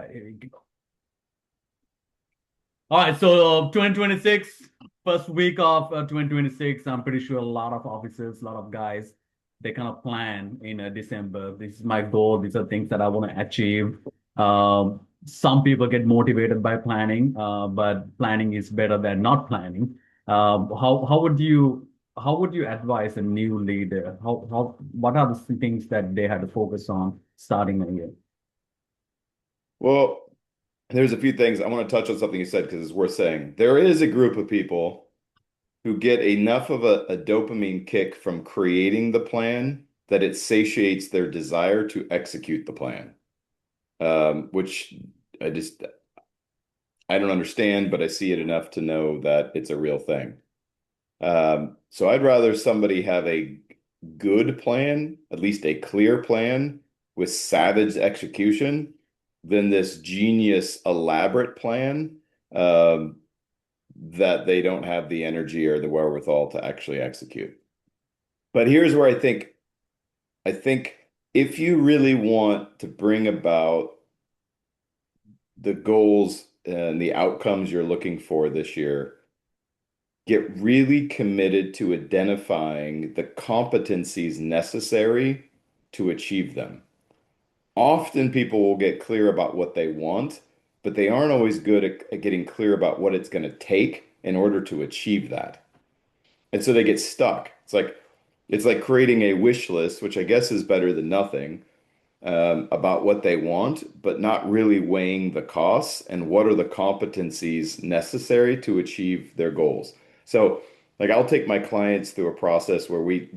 right, here we go. All right, so 2026, first week of 2026, I'm pretty sure a lot of officers, a lot of guys, they kind of plan in December. This is my goal. These are things that I want to achieve. Some people get motivated by planning, but planning is better than not planning. How would you advise a new leader? What are the things that they had to focus on starting a year? Well, there's a few things I want to touch on something you said because it's worth saying. There is a group of people who get enough of a dopamine kick from creating the plan that it satiates their desire to execute the plan, which I just I don't understand, but I see it enough to know that it's a real thing. So I'd rather somebody have a good plan, at least a clear plan with savage execution, than this genius elaborate plan um, that they don't have the energy or the wherewithal to actually execute. But here's where I think if you really want to bring about the goals and the outcomes you're looking for this year, get really committed to identifying the competencies necessary to achieve them. Often people will get clear about what they want, but they aren't always good at getting clear about what it's going to take in order to achieve that. And so they get stuck. It's like creating a wish list, which I guess is better than nothing, about what they want, but not really weighing the costs and what are the competencies necessary to achieve their goals. So, like I'll take my clients through a process where we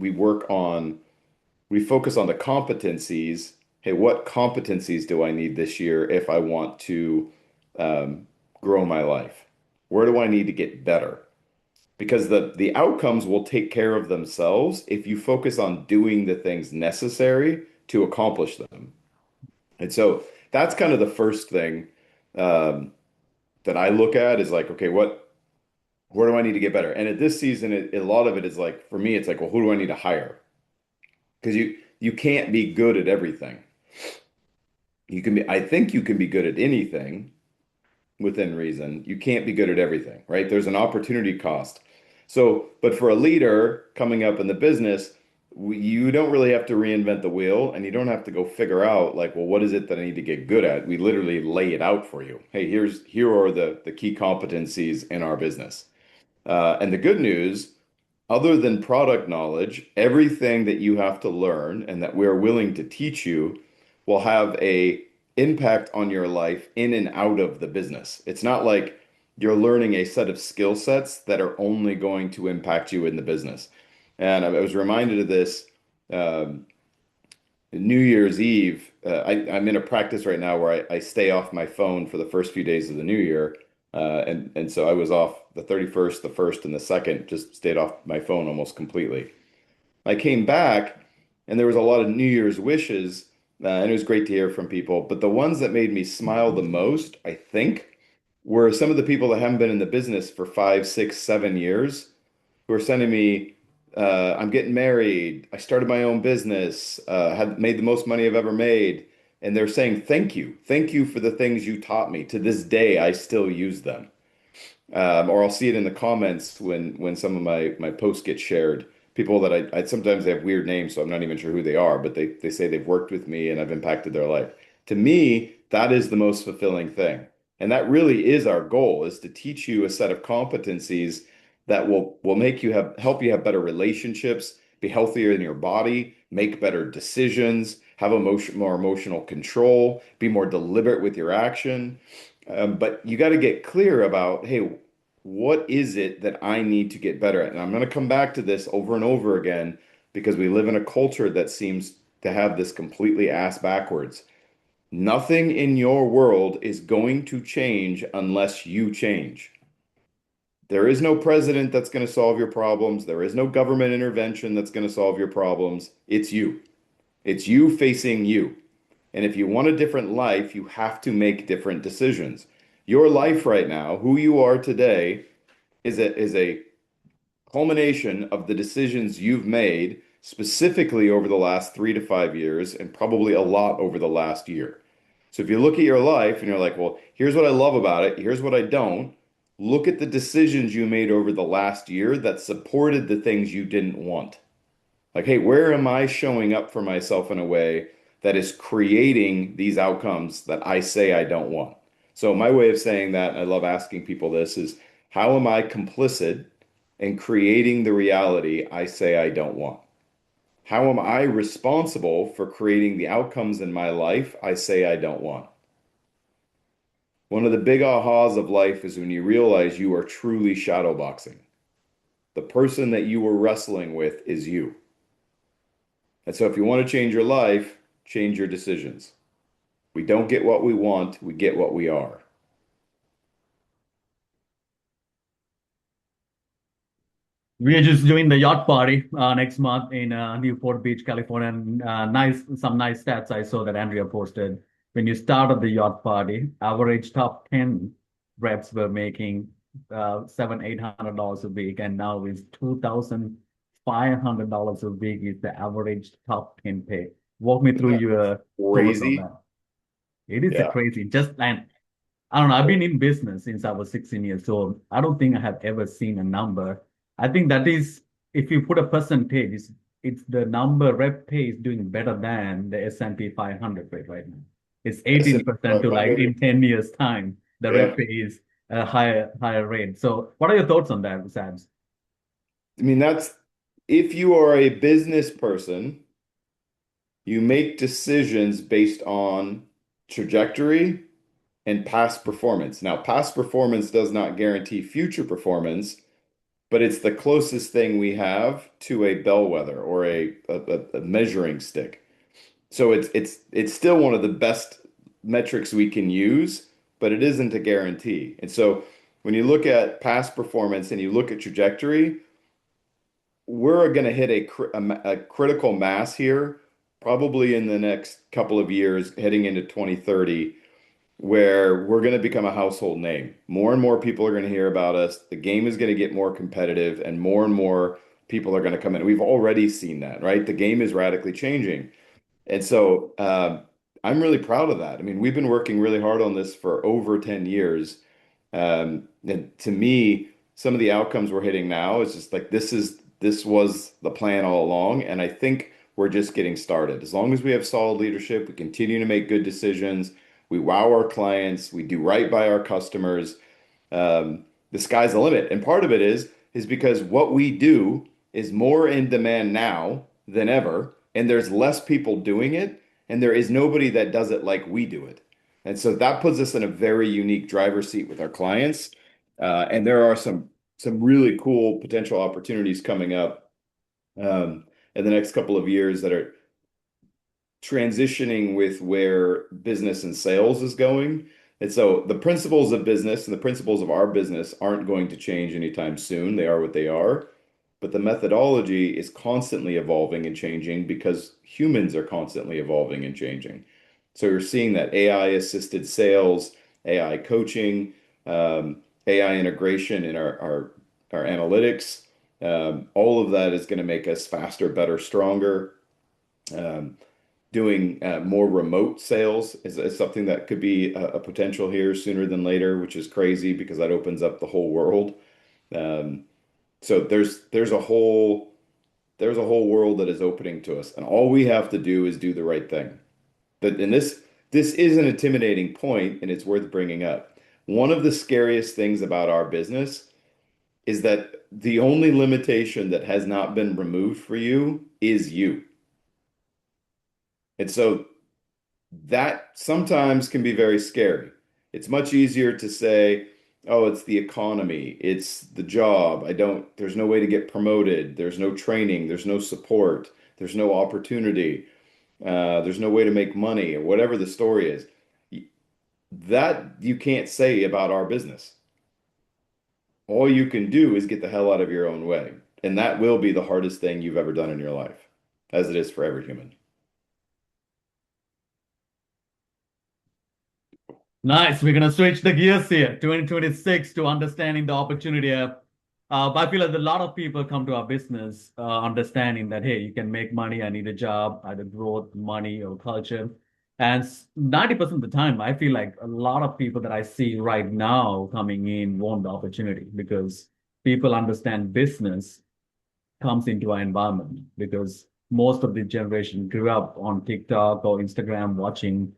focus on the competencies. Hey, what competencies do I need this year if I want to um, grow my life? Where do I need to get better? Because the outcomes will take care of themselves if you focus on doing the things necessary to accomplish them. And so that's kind of the first thing um, that I look at is like, okay, where do I need to get better? And at this season, a lot of it is like, for me, it's like, well, who do I need to hire? Because you can't be good at everything. I think you can be good at anything within reason. You can't be good at everything, right? There's an opportunity cost. So, but for a leader coming up in the business, you don't really have to reinvent the wheel and you don't have to go figure out like, well, what is it that I need to get good at? We literally lay it out for you. Hey, here are the key competencies in our business. And the good news, other than product knowledge, everything that you have to learn and that we're willing to teach you will have a impact on your life in and out of the business. It's not like you're learning a set of skill sets that are only going to impact you in the business. And I was reminded of this um, New Year's Eve. I'm in a practice right now where I stay off my phone for the first few days of the new year. And so I was off the 31st, the 1st, and the 2nd, just stayed off my phone almost completely. I came back and there was a lot of New Year's wishes, and it was great to hear from people. But the ones that made me smile the most, I think, were some of the people that haven't been in the business for 5, 6, 7 years who are sending me, I'm getting married, I started my own business, have made the most money I've ever made. And they're saying, thank you. Thank you for the things you taught me. To this day, I still use them. Or I'll see it in the comments when some of my posts get shared. People that I sometimes they have weird names, so I'm not even sure who they are, but they say they've worked with me and I've impacted their life. To me, that is the most fulfilling thing. And that really is our goal, is to teach you a set of competencies that will make you help you have better relationships, be healthier in your body, make better decisions, have more emotional control, be more deliberate with your action. But you got to get clear about, hey, what is it that I need to get better at? And I'm going to come back to this over and over again because we live in a culture that seems to have this completely ass backwards. Nothing in your world is going to change unless you change. There is no president that's going to solve your problems. There is no government intervention that's going to solve your problems. It's you. It's you facing you. And if you want a different life, you have to make different decisions. Your life right now, who you are today, is a culmination of the decisions you've made specifically over the last 3 to 5 years and probably a lot over the last year. So if you look at your life and you're like, well, here's what I love about it, here's what I don't, look at the decisions you made over the last year that supported the things you didn't want. Like, hey, where am I showing up for myself in a way that is creating these outcomes that I say I don't want? So my way of saying that, and I love asking people this, is how am I complicit in creating the reality I say I don't want? How am I responsible for creating the outcomes in my life I say I don't want? One of the big ahas of life is when you realize you are truly shadowboxing. The person that you were wrestling with is you. And so if you want to change your life, change your decisions. We don't get what we want, we get what we are. We are just doing the yacht party next month in Newport Beach, California. And, some nice stats I saw that Andrea posted. When you started the yacht party, average top 10 reps were making $700-800 a week, and now it's $2,500 a week is the average top 10 pay. Walk me through Isn't that your thoughts on crazy? that. It is a Yeah. crazy, just and I don't know. I've been in business since I was 16 years old. I don't think I have ever seen a number. I think that is, if you put a percentage, it's the number rep pay is doing better than the S&P 500 rate right now. It's S&P 18% to like 500. in 10 years time, the rep Yeah. pay is a higher rate. So what are your thoughts on that, Sam? I mean, that's if you are a business person, you make decisions based on trajectory and past performance. Now, past performance does not guarantee future performance, but it's the closest thing we have to a bellwether or a measuring stick. So it's still one of the best metrics we can use, but it isn't a guarantee. And so when you look at past performance and you look at trajectory, we're going to hit a critical mass here, probably in the next couple of years, heading into 2030, where we're going to become a household name. More and more people are going to hear about us. The game is going to get more competitive, and more people are going to come in. We've already seen that, right? The game is radically changing. And so I'm really proud of that. I mean, we've been working really hard on this for over 10 years. And to me, some of the outcomes we're hitting now is just like this was the plan all along. And I think we're just getting started. As long as we have solid leadership, we continue to make good decisions, we wow our clients, we do right by our customers, the sky's the limit. And part of it is because what we do is more in demand now than ever, and there's less people doing it, and there is nobody that does it like we do it. And so that puts us in a very unique driver's seat with our clients. And there are some really cool potential opportunities coming up in the next couple of years that are transitioning with where business and sales is going. And so the principles of business and the principles of our business aren't going to change anytime soon. They are what they are. But the methodology is constantly evolving and changing because humans are constantly evolving and changing. So you're seeing that AI assisted sales, AI coaching, AI integration in our analytics, all of that is going to make us faster, better, stronger. Um, Doing more remote sales is something that could be a potential here sooner than later, which is crazy because that opens up the whole world. Um, so there's a whole world that is opening to us, and all we have to do is do the right thing. But and this is an intimidating point, and it's worth bringing up. One of the scariest things about our business is that the only limitation that has not been removed for you is you. And so that sometimes can be very scary. It's much easier to say, oh, it's the economy, it's the job. There's no way to get promoted, there's no training, there's no support, there's no opportunity, there's no way to make money, or whatever the story is. That you can't say about our business. All you can do is get the hell out of your own way. And that will be the hardest thing you've ever done in your life, as it is for every human. Nice. We're gonna switch the gears here, 2026, to understanding the opportunity. I feel like a lot of people come to our business understanding that, hey, you can make money. I need a job, either growth, money, or culture. And 90% of the time, I feel like a lot of people that I see right now coming in want the opportunity because people understand business comes into our environment because most of the generation grew up on TikTok or Instagram watching,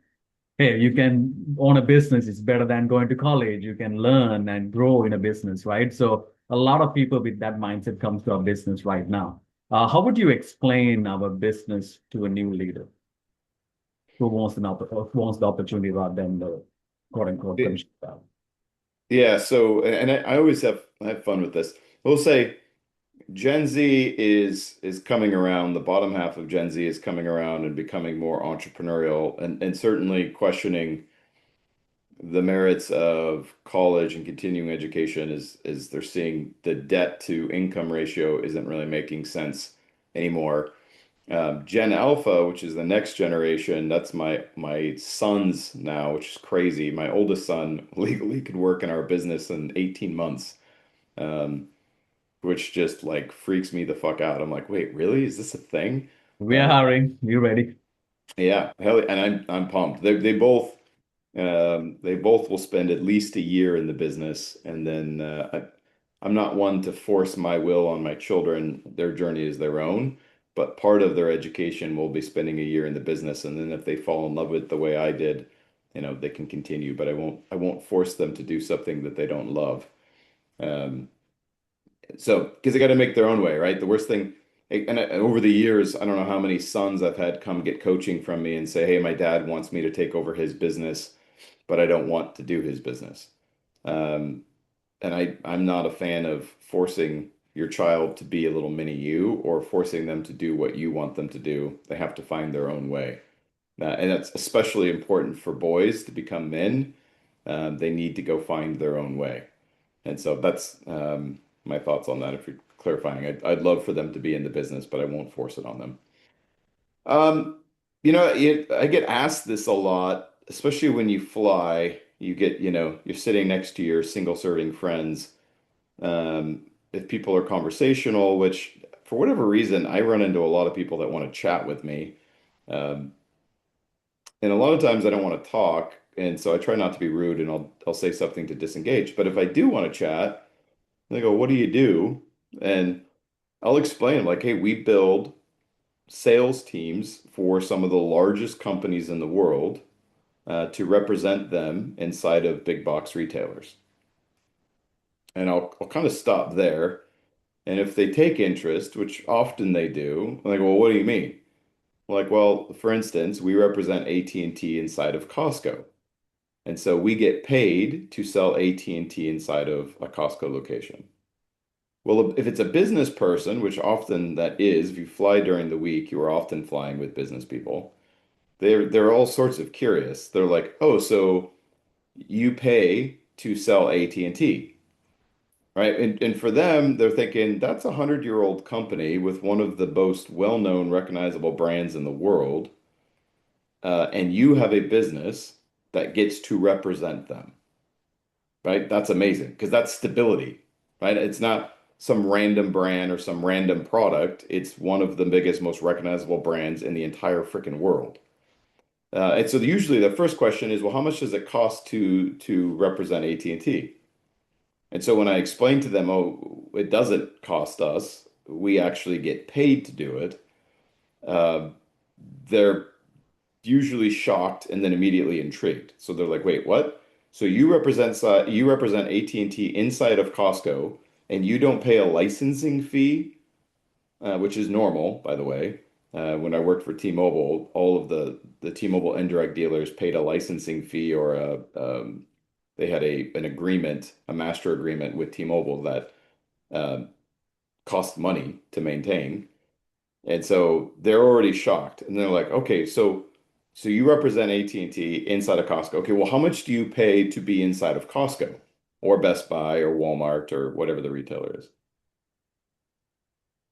hey, you can own a business. It's better than going to college. You can learn and grow in a business, right? So a lot of people with that mindset comes to our business right now. How would you explain our business to a new leader who who wants the opportunity rather than the quote unquote commission style? Yeah, so and I always have fun with this. We'll say Gen Z is coming around, the bottom half of Gen Z is coming around and becoming more entrepreneurial and certainly questioning the merits of college and continuing education is they're seeing the debt to income ratio isn't really making sense anymore. Gen Alpha, which is the next generation, that's my sons now, which is crazy. My oldest son legally could work in our business in 18 months, um, which just like freaks me the fuck out. I'm like, wait, really? Is this a thing? We are hiring. You ready? Yeah, hell, and I'm pumped. They both will spend at least a year in the business, and then I'm not one to force my will on my children. Their journey is their own, but part of their education will be spending a year in the business, and then if they fall in love with it the way I did, they can continue. But I won't force them to do something that they don't love. Um, so because they got to make their own way, right? The worst thing, and over the years, I don't know how many sons I've had come get coaching from me and say, "Hey, my dad wants me to take over his business, but I don't want to do his business." Um, and I'm not a fan of forcing your child to be a little mini you or forcing them to do what you want them to do. They have to find their own way. And that's especially important for boys to become men. They need to go find their own way. And so that's my thoughts on that. If you're clarifying, I'd love for them to be in the business, but I won't force it on them. Um, I get asked this a lot, especially when you fly. You get, you're sitting next to your single serving friends. If people are conversational, which for whatever reason, I run into a lot of people that want to chat with me. Um, and a lot of times I don't want to talk, and so I try not to be rude and I'll say something to disengage. But if I do want to chat, they go, "What do you do?" And I'll explain like, "Hey, we build sales teams for some of the largest companies in the world to represent them inside of big box retailers." And I'll kind of stop there. And if they take interest, which often they do, I'm like, "Well, what do you mean?" Like, well, for instance, we represent AT&T inside of Costco. And so we get paid to sell AT&T inside of a Costco location. Well, if it's a business person, which often that is, if you fly during the week, you are often flying with business people. They're all sorts of curious. They're like, "Oh, so you pay to sell AT&T, right?" And for them, they're thinking that's a 100-year-old company with one of the most well-known, recognizable brands in the world, and you have a business that gets to represent them, right? That's amazing because that's stability, right? It's not some random brand or some random product. It's one of the biggest, most recognizable brands in the entire freaking world. And so usually the first question is, well, how much does it cost to represent AT&T? And T? And so when I explain to them, oh, it doesn't cost us, we actually get paid to do it, uh, they're usually shocked and then immediately intrigued. So they're like, "Wait, what? So you represent AT&T inside of Costco, and you don't pay a licensing fee, which is normal, by the way. When I worked for T-Mobile, all of the T-Mobile indirect dealers paid a licensing fee or they had an agreement, a master agreement with T-Mobile that um, cost money to maintain. And so they're already shocked. And they're like, "Okay, so you represent AT&T inside of Costco. Okay, well, how much do you pay to be inside of Costco or Best Buy or Walmart or whatever the retailer is?"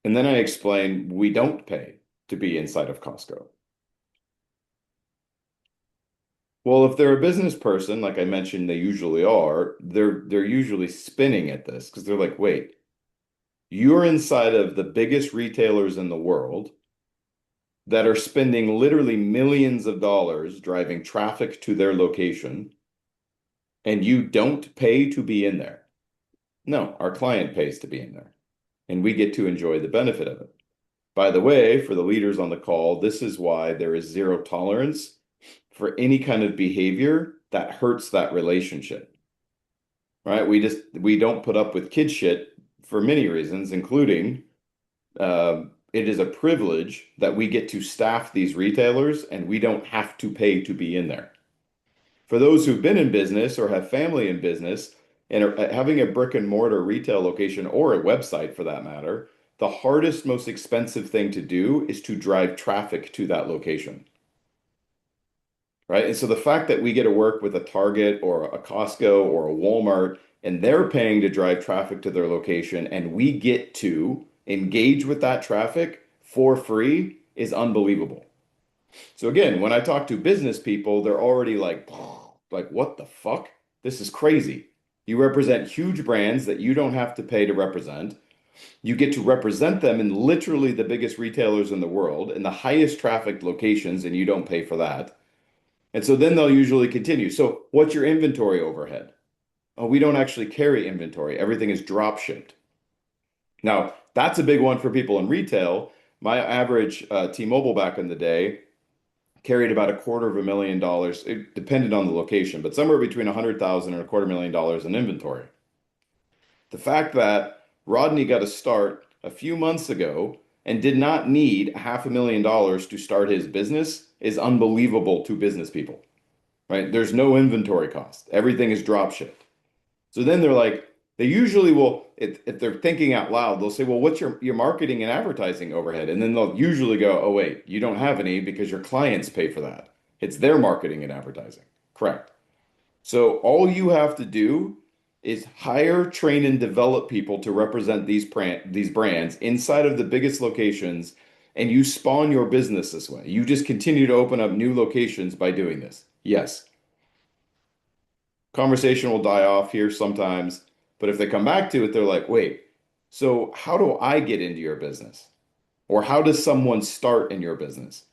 And then I explain we don't pay to be inside of Costco. Well, if they're a business person, like I mentioned, they usually are, they're usually spinning at this because they're like, "Wait, you're inside of the biggest retailers in the world. that are spending literally millions of dollars driving traffic to their location, and you don't pay to be in there. No, our client pays to be in there, and we get to enjoy the benefit of it. By the way, for the leaders on the call, this is why there is zero tolerance for any kind of behavior that hurts that relationship, right? We don't put up with kid shit for many reasons, including it is a privilege that we get to staff these retailers and we don't have to pay to be in there. For those who've been in business or have family in business and are having a brick and mortar retail location or a website for that matter, the hardest, most expensive thing to do is to drive traffic to that location, right? And so the fact that we get to work with a Target or a Costco or a Walmart and they're paying to drive traffic to their location and we get to engage with that traffic for free is unbelievable. So again, when I talk to business people, they're already like, what the fuck? This is crazy. You represent huge brands that you don't have to pay to represent. You get to represent them in literally the biggest retailers in the world in the highest trafficked locations, and you don't pay for that. And so then they'll usually continue. So what's your inventory overhead? Oh, we don't actually carry inventory. Everything is drop shipped. Now, that's a big one for people in retail. My average T-Mobile back in the day carried about $250,000. It depended on the location, but somewhere between 100,000 and $250,000 in inventory. The fact that Rodney got a start a few months ago and did not need $500,000 to start his business is unbelievable to business people, right? There's no inventory cost. Everything is drop shipped. So then they're like, they usually will, if they're thinking out loud, they'll say, well, what's your marketing and advertising overhead? And then they'll usually go, oh, wait, you don't have any because your clients pay for that. It's their marketing and advertising. Correct. So all you have to do is hire, train, and develop people to represent these brands inside of the biggest locations, and you spawn your business this way. You just continue to open up new locations by doing this. Yes, conversation will die off here sometimes, but if they come back to it, they're like, wait, so how do I get into your business? Or how does someone start in your business?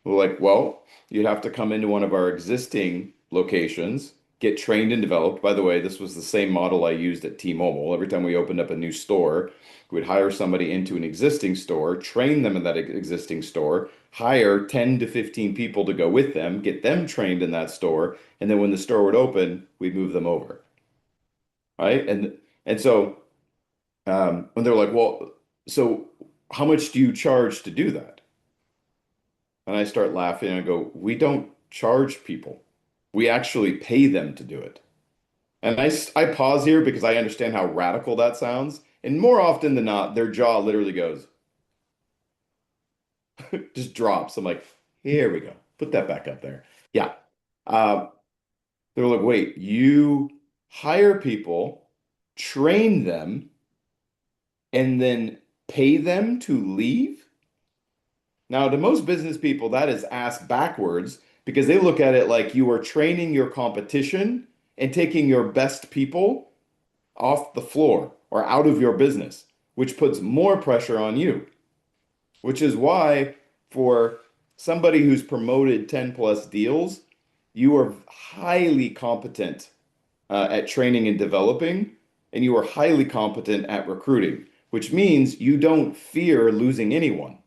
We're like, well, you'd have to come into one of our existing locations, get trained and developed. By the way, this was the same model I used at T-Mobile. Every time we opened up a new store, we'd hire somebody into an existing store, train them in that existing store, hire 10 to 15 people to go with them, get them trained in that store, and then when the store would open, we'd move them over. Right? And so when they're like, well, so how much do you charge to do that? And I start laughing and I go, we don't charge people. We actually pay them to do it. And I pause here because I understand how radical that sounds. And more often than not, their jaw literally goes, just drops. I'm like, here we go. Put that back up there. Yeah. Uh, they're like, wait, you hire people, train them, and then pay them to leave? Now, to most business people, that is ass backwards because they look at it like you are training your competition and taking your best people off the floor or out of your business, which puts more pressure on you. Which is why for somebody who's promoted 10 plus deals, you are highly competent at training and developing, and you are highly competent at recruiting, which means you don't fear losing anyone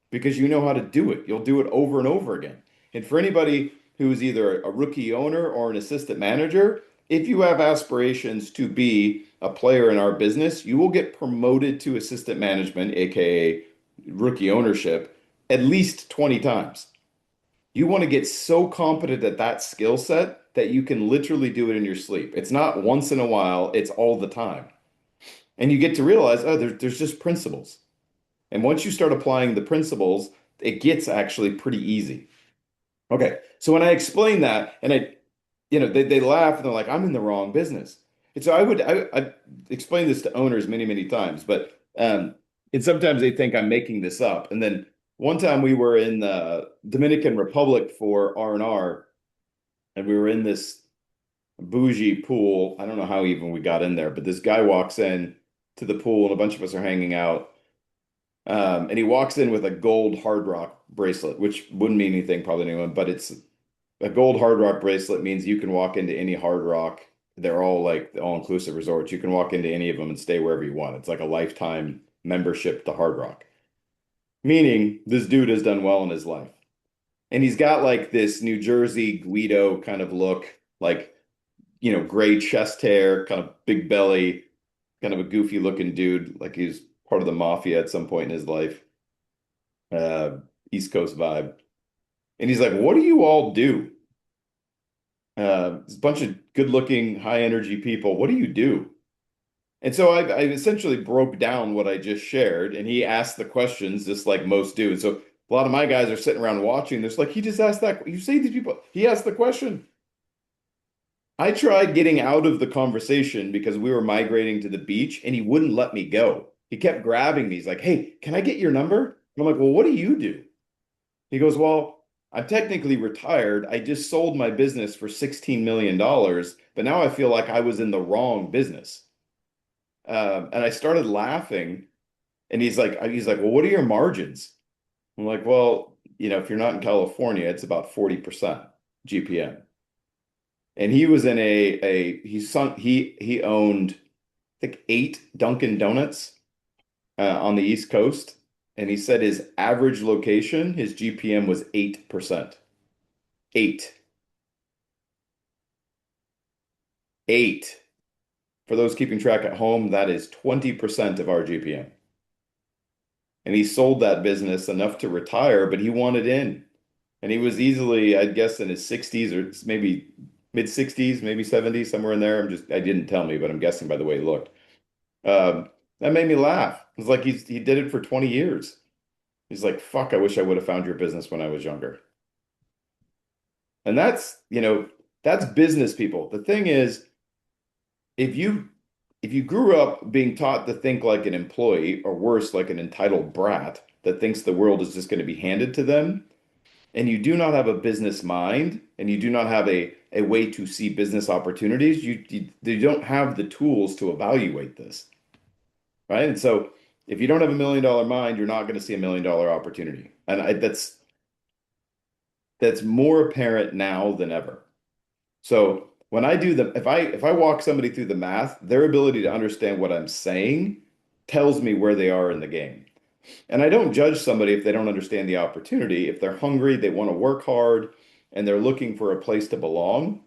because you know how to do it. You'll do it over and over again. And for anybody who's either a rookie owner or an assistant manager, if you have aspirations to be a player in our business, you will get promoted to assistant management, aka rookie ownership, at least 20 times. You want to get so competent at that skill set that you can literally do it in your sleep. It's not once in a while, it's all the time. And you get to realize, oh, there's just principles. And once you start applying the principles, it gets actually pretty easy. Okay, so when I explain that, and they laugh and they're like, I'm in the wrong business. And so I explain this to owners many, many times, but and sometimes they think I'm making this up. And then one time we were in the Dominican Republic for R&R, and we were in this bougie pool. I don't know how even we got in there, but this guy walks in to the pool, and a bunch of us are hanging out. And he walks in with a gold Hard Rock bracelet, which wouldn't mean anything probably to anyone, but it's a gold Hard Rock bracelet means you can walk into any Hard Rock. They're all like all-inclusive resorts. You can walk into any of them and stay wherever you want. It's like a lifetime membership to Hard Rock. Meaning this dude has done well in his life. And he's got like this New Jersey Guido kind of look, like, gray chest hair, kind of big belly, kind of a goofy looking dude, like he's part of the mafia at some point in his life. Uh, East Coast vibe. And he's like, "What do you all do? It's a bunch of good-looking, high-energy people. What do you do?" And so I essentially broke down what I just shared, and he asked the questions just like most do. And so a lot of my guys are sitting around watching. There's like, he just asked that. You say these people, he asked the question. I tried getting out of the conversation because we were migrating to the beach, and he wouldn't let me go. He kept grabbing me. He's like, "Hey, can I get your number?" And I'm like, "Well, what do you do?" He goes, "Well, I'm technically retired. I just sold my business for $16 million, but now I feel like I was in the wrong business." And I started laughing, and he's like, "Well, what are your margins?" I'm like, "Well, if you're not in California, it's about 40% GPM." And he was in he owned, I think, 8 Dunkin' Donuts on the East Coast. And he said his average location, his GPM was 8%. Eight. Eight. For those keeping track at home, that is 20% of our GPM. And he sold that business enough to retire, but he wanted in. And he was easily, I'd guess, in his 60s or maybe mid 60s, maybe 70s, somewhere in there. I didn't tell me, but I'm guessing by the way he looked. That made me laugh. It's like he did it for 20 years. He's like, "Fuck, I wish I would have found your business when I was younger." And that's business people. The thing is, if you grew up being taught to think like an employee, or worse, like an entitled brat that thinks the world is just going to be handed to them, and you do not have a business mind, and you do not have a way to see business opportunities, you don't have the tools to evaluate this, right? And so if you don't have $1 million mind, you're not going to see $1 million opportunity. And that's more apparent now than ever. So when I do if I walk somebody through the math, their ability to understand what I'm saying tells me where they are in the game. And I don't judge somebody if they don't understand the opportunity. If they're hungry, they want to work hard, and they're looking for a place to belong,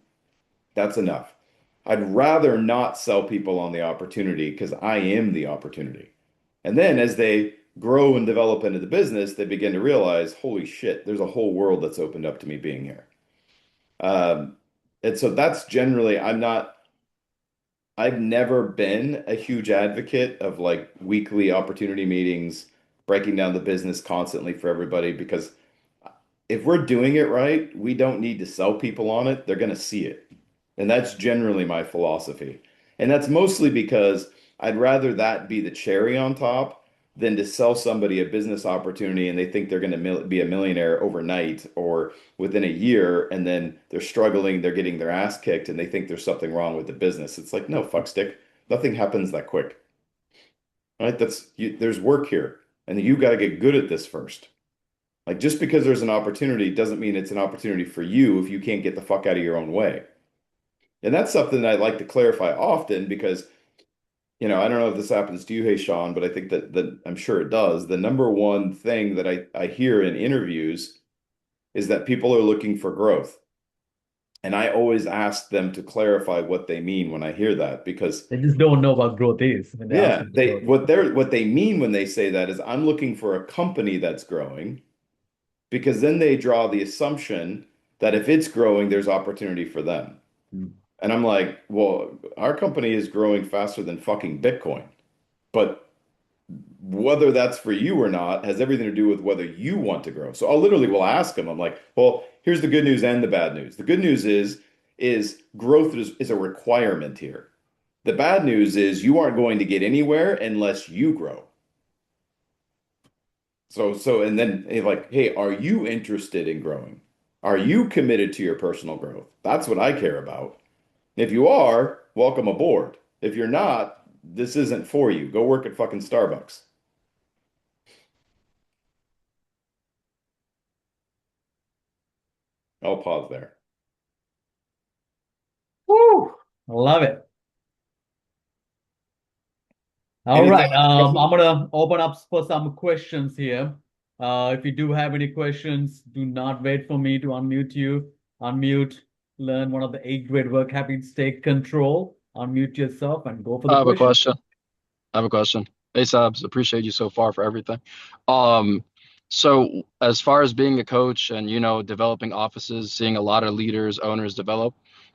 that's enough. I'd rather not sell people on the opportunity because I am the opportunity. And then as they grow and develop into the business, they begin to realize, holy shit, there's a whole world that's opened up to me being here. Um, and so that's generally, I've never been a huge advocate of like weekly opportunity meetings, breaking down the business constantly for everybody, because if we're doing it right, we don't need to sell people on it. They're going to see it. And that's generally my philosophy. And that's mostly because I'd rather that be the cherry on top than to sell somebody a business opportunity and they think they're going to be a millionaire overnight or within a year, and then they're struggling, they're getting their ass kicked, and they think there's something wrong with the business. It's like, no, fuck stick. Nothing happens that quick. Right? There's work here, and you got to get good at this first. Like just because there's an opportunity doesn't mean it's an opportunity for you if you can't get the fuck out of your own way. And that's something that I like to clarify often because, I don't know if this happens to you, hey Sean, but I think that I'm sure it does. The number one thing that I hear in interviews is that people are looking for growth. And I always ask them to clarify what they mean when I hear that, because They just don't know what growth is when they ask yeah, them for growth. what they mean when they say that is I'm looking for a company that's growing, because then they draw the assumption that if it's growing, there's opportunity for them. Mm. And I'm like, well, our company is growing faster than fucking Bitcoin. But whether that's for you or not has everything to do with whether you want to grow. So I'll literally will ask them, I'm like, well, here's the good news and the bad news. The good news is growth is a requirement here. The bad news is you aren't going to get anywhere unless you grow. And then like, hey, are you interested in growing? Are you committed to your personal growth? That's what I care about. If you are, welcome aboard. If you're not, this isn't for you. Go work at fucking Starbucks. I'll pause there. Woo! Love it. All Anything right. else, I'm Russell? gonna open up for some questions here. If you do have any questions, do not wait for me to unmute you. Unmute, learn one of the eight great work habits, take control, unmute yourself, and go for I the have a question. question. I have a question. Hey, Sabs, appreciate you so far for everything. Um, so as far as being a coach and, developing offices, seeing a lot of leaders, owners develop,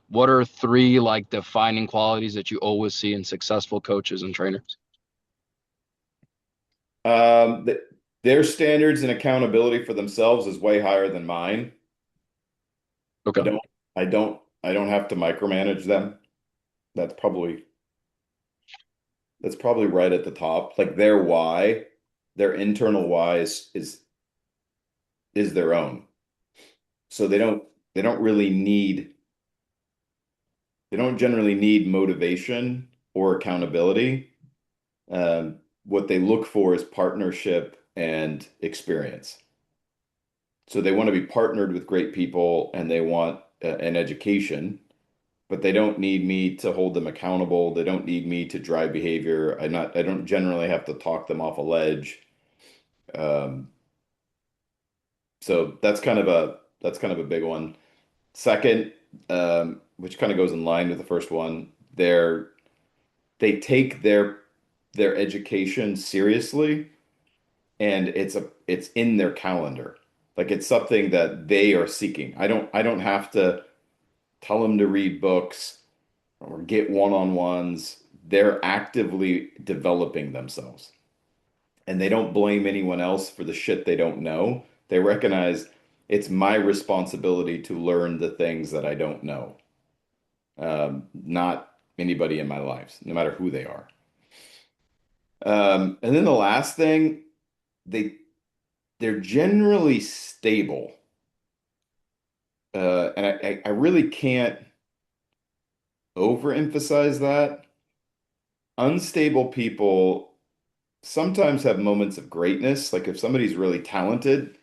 what are three like defining qualities that you always see in successful coaches and trainers? Th their standards and accountability for themselves is way higher than mine. I Okay. don't, I don't have to micromanage them. That's probably that's probably right at the top. Like their why, their internal why is their own. So they don't really need they don't generally need motivation or accountability. What they look for is partnership and experience. So they want to be partnered with great people and they want an education, but they don't need me to hold them accountable. They don't need me to drive behavior. I don't generally have to talk them off a ledge. Um, so that's kind of a big one. Second, which kind of goes in line with the first one, they take their education seriously and it's in their calendar. Like it's something that they are seeking. I don't have to tell them to read books or get one-on-ones. They're actively developing themselves. And they don't blame anyone else for the shit they don't know. They recognize it's my responsibility to learn the things that I don't know. Not anybody in my life, no matter who they are. And then the last thing, they they're generally stable. And I really can't overemphasize that. Unstable people sometimes have moments of greatness. Like if somebody's really talented,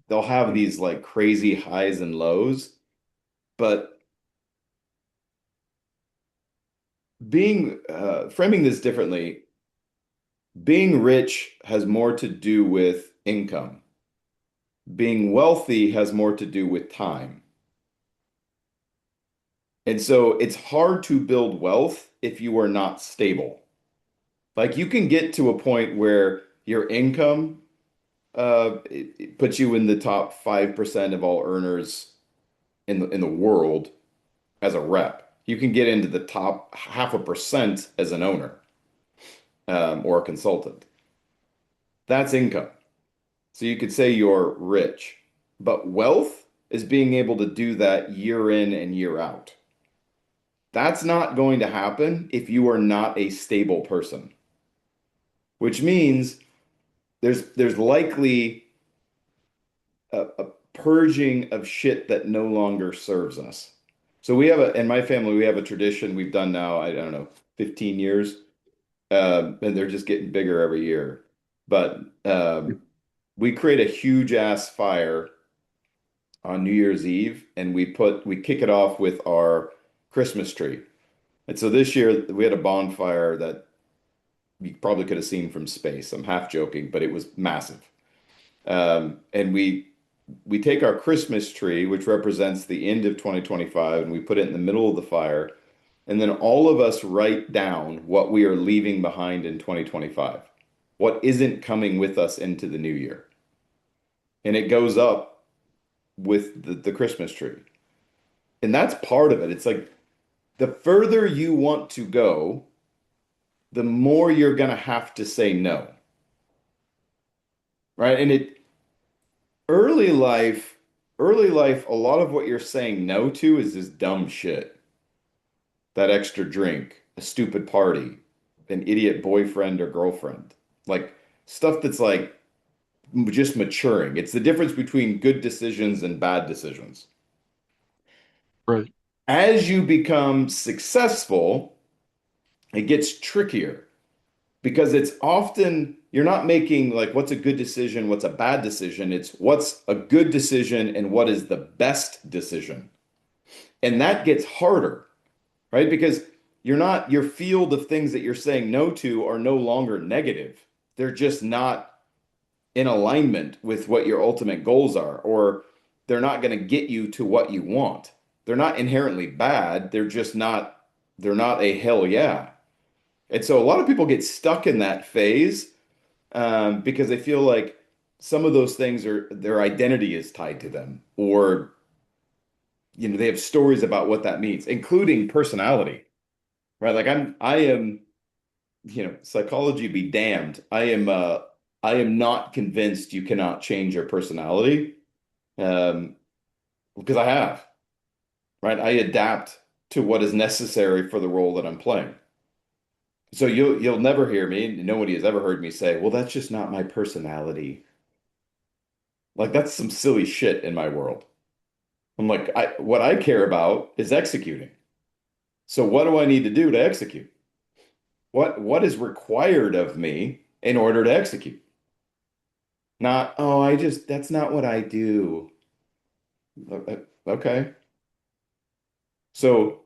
they'll have these like crazy highs and lows. But being framing this differently, being rich has more to do with income. Being wealthy has more to do with time. And so it's hard to build wealth if you are not stable. Like you can get to a point where your income it puts you in the top 5% of all earners in the world as a rep. You can get into the top 0.5% as an owner or a consultant. That's income. So you could say you're rich, but wealth is being able to do that year in and year out. That's not going to happen if you are not a stable person, which means there's likely a purging of shit that no longer serves us. So we have in my family, we have a tradition we've done now, I don't know, 15 years. And they're just getting bigger every year. But we create a huge ass fire on New Year's Eve and we kick it off with our Christmas tree. And so this year we had a bonfire that you probably could have seen from space. I'm half joking, but it was massive. And we take our Christmas tree, which represents the end of 2025, and we put it in the middle of the fire. And then all of us write down what we are leaving behind in 2025, what isn't coming with us into the new year. And it goes up with the Christmas tree. And that's part of it. It's like the further you want to go, the more you're going to have to say no. Right. And early life, early life, a lot of what you're saying no to is this dumb shit. That extra drink, a stupid party, an idiot boyfriend or girlfriend. Like stuff that's like just maturing. It's the difference between good decisions and bad decisions. Right. As you become successful, it gets trickier because it's often you're not making like what's a good decision, what's a bad decision. It's what's a good decision and what is the best decision. And that gets harder, right? Because your field of things that you're saying no to are no longer negative. They're just not in alignment with what your ultimate goals are, or they're not going to get you to what you want. They're not inherently bad. They're not a hell yeah. And so a lot of people get stuck in that phase because they feel like some of those things are their identity is tied to them, or they have stories about what that means, including personality, right? Like I am, psychology be damned. I am not convinced you cannot change your personality, um, because I have, right? I adapt to what is necessary for the role that I'm playing. So you'll never hear me, and nobody has ever heard me say, "Well, that's just not my personality." Like that's some silly shit in my world. I'm like, what I care about is executing. So what do I need to do to execute? What is required of me in order to execute? Not, oh, that's not what I do. Okay. So,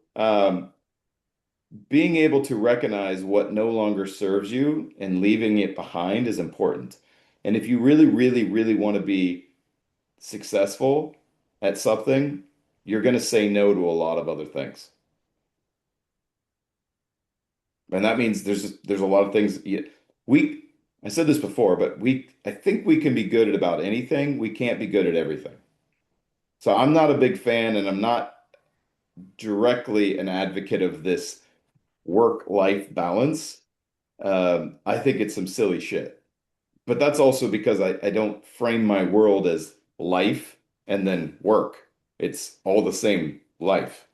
being able to recognize what no longer serves you and leaving it behind is important. And if you really, really, really want to be successful at something, you're going to say no to a lot of other things. And that means there's a lot of things we I said this before, but I think we can be good at about anything. We can't be good at everything. So I'm not a big fan, and I'm not directly an advocate of this work-life balance. I think it's some silly shit. But that's also because I don't frame my world as life and then work. It's all the same life.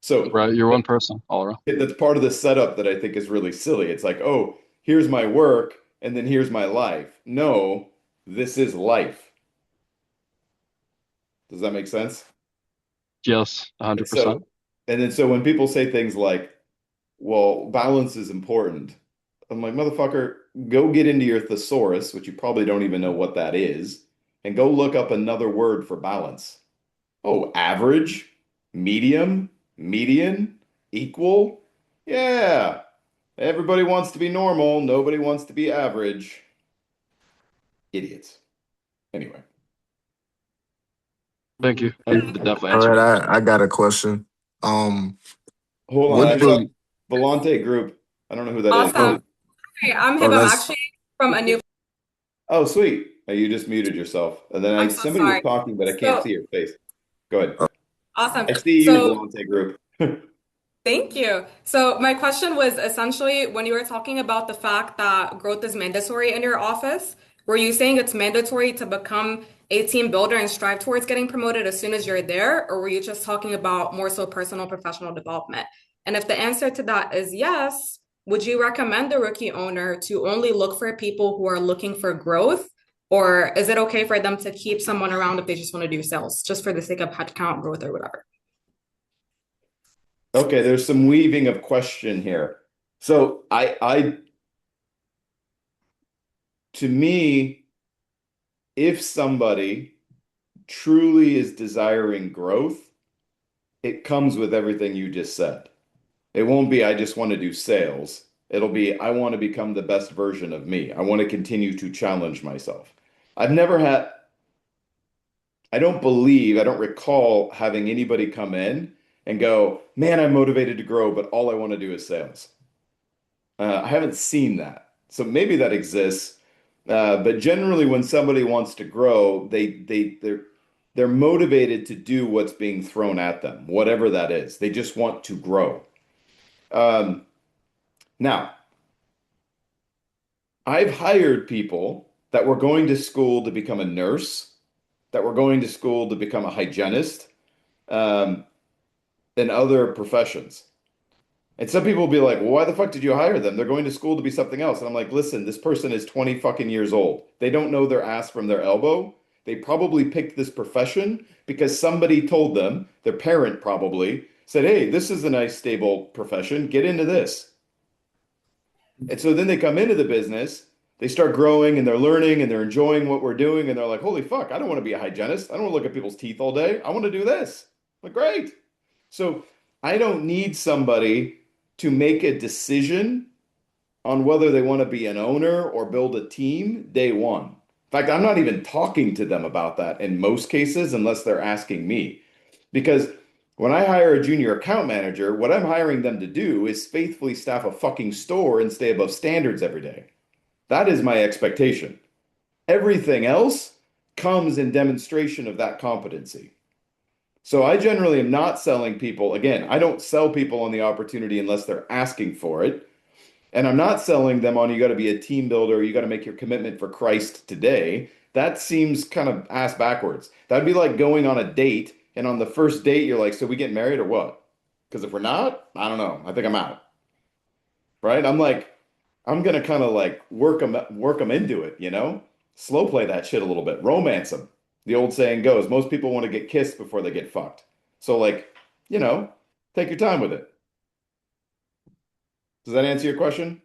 So Right, you're one person all around. that's part of the setup that I think is really silly. It's like, oh, here's my work and then here's my life. No, this is life. Does that make sense? Yes, And 100%. so, and then so when people say things like, well, balance is important, I'm like, motherfucker, go get into your thesaurus, which you probably don't even know what that is, and go look up another word for balance. Oh, average, medium, median, equal. Yeah. Everybody wants to be normal. Nobody wants to be average. Idiots. Anyway, Thank you. That definitely All answered. right, I got a question. Um, hold on. what I saw do Volante Group. I don't know who that is. Awesome. oh Hey, I'm oh Hib. I'm that's actually from a new. Oh, sweet. You just muted yourself. And then I'm so somebody was sorry. talking, but I can't So see your face. Go ahead. awesome. I see you, So Volante Group. thank you. So my question was essentially when you were talking about the fact that growth is mandatory in your office, were you saying it's mandatory to become a team builder and strive towards getting promoted as soon as you're there, or were you just talking about more so personal professional development? And if the answer to that is yes, would you recommend the rookie owner to only look for people who are looking for growth, or is it okay for them to keep someone around if they just want to do sales, just for the sake of headcount growth or whatever? Okay, there's some weaving of question here. So to me, if somebody truly is desiring growth, it comes with everything you just said. It won't be, I just want to do sales. It'll be, I want to become the best version of me. I want to continue to challenge myself. I've never had, I don't recall having anybody come in and go, man, I'm motivated to grow, but all I want to do is sales. I haven't seen that. So maybe that exists. But generally, when somebody wants to grow, they're motivated to do what's being thrown at them, whatever that is. They just want to grow. Um, Now, I've hired people that were going to school to become a nurse, that were going to school to become a hygienist, um, and other professions. And some people will be like, well, why the fuck did you hire them? They're going to school to be something else. And I'm like, listen, this person is 20 fucking years old. They don't know their ass from their elbow. They probably picked this profession because somebody told them, their parent probably said, hey, this is a nice, stable profession. Get into this. And so then they come into the business, they start growing and they're learning and they're enjoying what we're doing. And they're like, holy fuck, I don't want to be a hygienist. I don't want to look at people's teeth all day. I want to do this. I'm like, great. So I don't need somebody to make a decision on whether they want to be an owner or build a team day one. In fact, I'm not even talking to them about that in most cases unless they're asking me. Because when I hire a junior account manager, what I'm hiring them to do is faithfully staff a fucking store and stay above standards every day. That is my expectation. Everything else comes in demonstration of that competency. So I generally am not selling people. Again, I don't sell people on the opportunity unless they're asking for it. And I'm not selling them on you got to be a team builder, you got to make your commitment for Christ today. That seems kind of ass backwards. That'd be like going on a date, and on the first date, you're like, so we get married or what? Because if we're not, I don't know. I think I'm out. Right? I'm like, I'm gonna kind of like work them into it, you know? Slow play that shit a little bit, romance them. The old saying goes, most people want to get kissed before they get fucked. So like, you know, take your time with it. Does that answer your question?